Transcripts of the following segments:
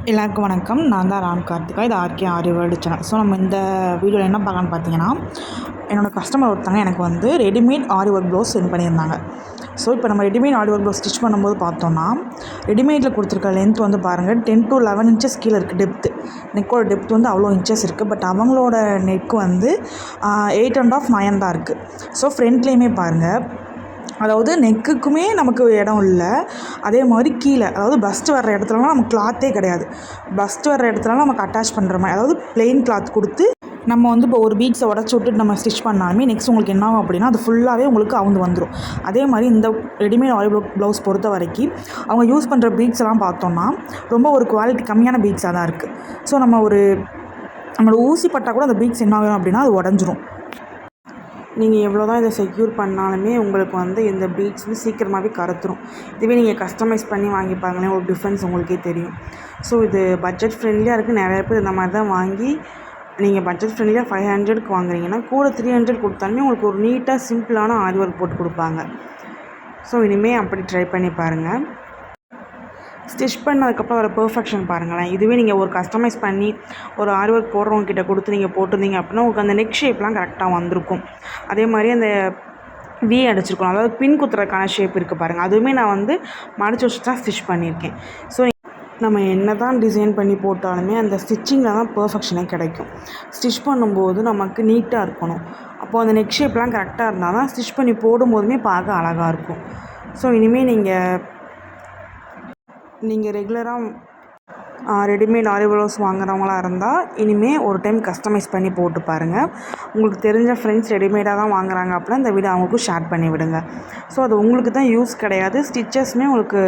எல்லாருக்கும் வணக்கம். நான் தான் ராம் கார்த்திகா. இது ஆர்கே ஆரி வேர்ல்டு சேனல். ஸோ நம்ம இந்த வீடியோவில் என்ன பார்க்கலான்னு பார்த்தீங்கன்னா, என்னோடய கஸ்டமர் ஒருத்தங்க எனக்கு வந்து ரெடிமேட் ஆரி ஒர்க் ப்ளவுஸ் சென்ட் பண்ணியிருந்தாங்க. ஸோ இப்போ நம்ம ரெடிமேட் ஆரி ஒர்க் ப்ளவுஸ் ஸ்டிச் பண்ணும்போது பார்த்தோன்னா, ரெடிமேடில் கொடுத்துருக்க லென்த் வந்து பாருங்கள் 10 to 11 இன்ச்சஸ் கீழே இருக்குது டெப்த்து. நெக்கோட டெப்த் வந்து அவ்வளோ இன்ச்சஸ் இருக்குது. பட் அவங்களோட நெக் வந்து 8.5 9 தான் இருக்குது. ஸோ ஃப்ரண்ட்லேயுமே பாருங்கள், அதாவது நெக்குக்குமே நமக்கு இடம் இல்லை. அதே மாதிரி கீழே, அதாவது பஸ்ட் வர்ற இடத்துலலாம் நமக்கு கிளாத்தே கிடையாது. பஸ்ட் வர்ற இடத்துலலாம் நமக்கு அட்டாச் பண்ணுற மாதிரி, அதாவது பிளெயின் கிளாத் கொடுத்து நம்ம வந்து இப்போ ஒரு பீட்ஸை உடச்சி விட்டுட்டு நம்ம ஸ்டிச் பண்ணாலுமே நெக்ஸ்ட் உங்களுக்கு என்ன ஆகும் அப்படின்னா, அது ஃபுல்லாகவே உங்களுக்கு அவுந்து வந்துடும். அதே மாதிரி இந்த ரெடிமேட் ஆரி ப்ளவுஸ் பொறுத்த வரைக்கும் அவங்க யூஸ் பண்ணுற பீட்ஸ் எல்லாம் பார்த்தோன்னா ரொம்ப ஒரு குவாலிட்டி கம்மியான பீட்ஸாக தான் இருக்குது. ஸோ நம்மளோட ஊசி பட்டால் கூட அந்த பீட்ஸ் என்ன ஆகும் அப்படின்னா அது உடஞ்சிரும். நீங்கள் எவ்வளோ தான் இதை செக்யூர் பண்ணாலுமே உங்களுக்கு வந்து இந்த பீட்ஸ் வந்து சீக்கிரமாகவே கருத்துரும். இதுவே நீங்கள் கஸ்டமைஸ் பண்ணி வாங்கி பாருங்களேன், ஒரு டிஃப்ரென்ஸ் உங்களுக்கே தெரியும். ஸோ இது பட்ஜெட் ஃப்ரெண்ட்லியாக இருக்குது. நிறைய பேர் இந்த மாதிரி தான் வாங்கி நீங்கள் பட்ஜெட் ஃப்ரெண்ட்லியாக 500க்கு வாங்குறீங்கன்னா கூட 300 கொடுத்தாலுமே உங்களுக்கு ஒரு நீட்டாக சிம்பிளான ஆரி ஒர்க் போட்டு கொடுப்பாங்க. ஸோ இனிமேல் அப்படி ட்ரை பண்ணி பாருங்கள். ஸ்டிச் பண்ணதுக்கப்புறம் வர பெர்ஃபெக்ஷன் பாருங்களேன். இதுவே நீங்கள் ஒரு கஸ்டமைஸ் பண்ணி ஒரு ஆரி ஒர்க் போடுறவங்கக்கிட்ட கொடுத்து நீங்கள் போட்டிருந்தீங்க அப்படின்னா உங்களுக்கு அந்த நெக் ஷேப்லாம் கரெக்டாக வந்திருக்கும். அதே மாதிரி அந்த வி அடிச்சிருக்கணும், அதாவது பின் குத்துறதுக்கான ஷேப் இருக்குது பாருங்கள், அதுவுமே நான் வந்து மடிச்சு வச்சு தான் ஸ்டிச் பண்ணியிருக்கேன். ஸோ நம்ம என்ன தான் டிசைன் பண்ணி போட்டாலுமே அந்த ஸ்டிச்சிங்கில் தான் பெர்ஃபெக்ஷனே கிடைக்கும். ஸ்டிச் பண்ணும்போது நமக்கு நீட்டாக இருக்கணும். அப்போது அந்த நெக் ஷேப்லாம் கரெக்டாக இருந்தால் தான் ஸ்டிச் பண்ணி போடும்போதுமே பார்க்க அழகாக இருக்கும். ஸோ இனிமேல் நீங்கள் ரெகுலராக ரெடிமேட் ஆரி ப்ளவுஸ் வாங்குறவங்களா இருந்தால் இனிமேல் ஒரு டைம் கஸ்டமைஸ் பண்ணி போட்டு பாருங்கள். உங்களுக்கு தெரிஞ்ச ஃப்ரெண்ட்ஸ் ரெடிமேடாக தான் வாங்குறாங்க அப்படின்னா இந்த வீடியோ அவங்களுக்கும் ஷேர் பண்ணி விடுங்க. ஸோ அது உங்களுக்கு தான் யூஸ் கிடையாது, ஸ்டிச்சஸுமே உங்களுக்கு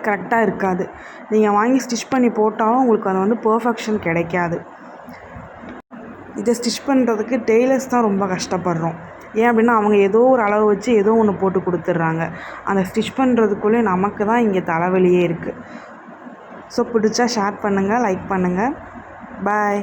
கரெக்டாக இருக்காது. நீங்கள் வாங்கி ஸ்டிச் பண்ணி போட்டாலும் உங்களுக்கு அது வந்து பெர்ஃபெக்ஷன் கிடைக்காது. இதை ஸ்டிச் பண்ணுறதுக்கு டெய்லர்ஸ் தான் ரொம்ப கஷ்டப்படுறோம். ஏன் அப்படின்னா அவங்க ஏதோ ஒரு அளவு வச்சு ஏதோ ஒன்று போட்டு கொடுத்துட்றாங்க. அந்த ஸ்டிச் பண்ணுறதுக்குள்ளே நமக்கு தான் இங்கே தலைவலியே இருக்குது. ஸோ பிடிச்சா ஷேர் பண்ணுங்கள், லைக் பண்ணுங்கள். பாய்.